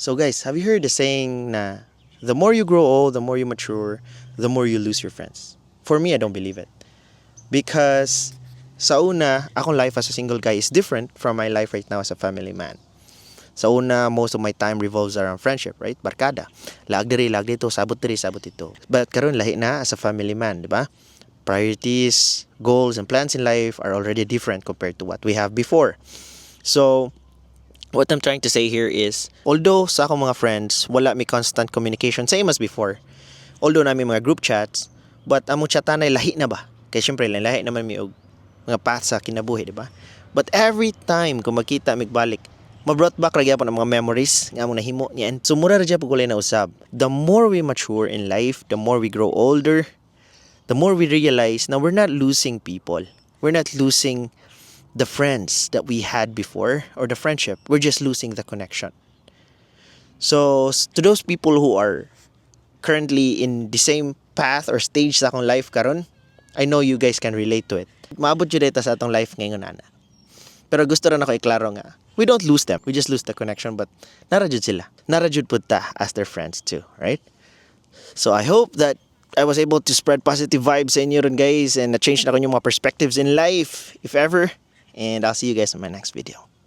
So guys, have you heard the saying na the more you grow old, the more you mature, the more you lose your friends? For me, I don't believe it. Because sa una, akong life as a single guy is different from my life right now as a family man. Sa una, most of my time revolves around friendship, right? Barkada. Lag dito, sabot ito. But karon lahi na as a family man, di ba? Priorities, goals, and plans in life are already different compared to what we have before. So, what I'm trying to say here is, although sa akong mga friends, wala may constant communication, same as before. Although namin mga group chats, but among chatanay lahi na ba? Kaya syempre, lahi naman may og mga path sa kinabuhi, di ba? But every time kung magkita, migbalik, ma-brought back ra gyapon ang mga memories nga among nahimo niya. And sumura ra gyud pagulay na usab. The more we mature in life, the more we grow older, the more we realize na we're not losing people. We're not losing the friends that we had before or the friendship. We're just losing the connection. So, to those people who are currently in the same path or stage sa akong life karon, I know you guys can relate to it. Maabot jud dito sa atong life ngayon ana. Pero gusto ra nako iklaro nga, we don't lose them. We just lose the connection, but nara jud sila. Nara jud pud ta as their friends too, right? So I hope that I was able to spread positive vibes sa inyo ron guys and na-change na ko yung mga perspectives in life, if ever. And I'll see you guys in my next video.